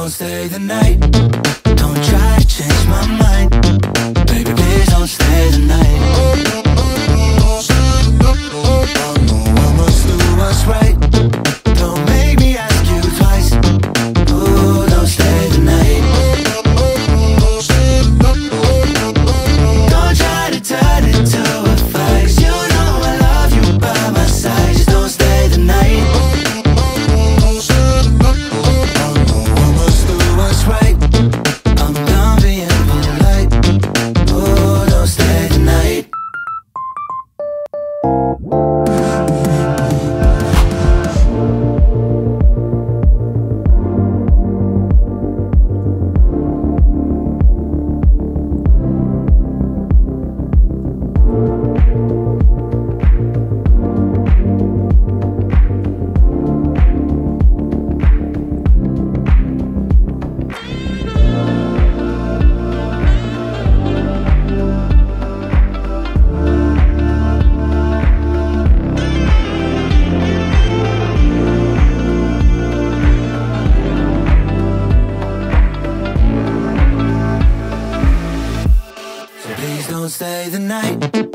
don't stay the night. Don't try to change my mind. Baby, please don't stay the night. I must do what's right. Don't make me ask you twice. Ooh, don't stay the night. Don't try to turn it to a fight. You know I love you by my side. Just don't stay the night. I must do what's right. I'm done being polite. Ooh, don't stay the night. So please don't stay the night.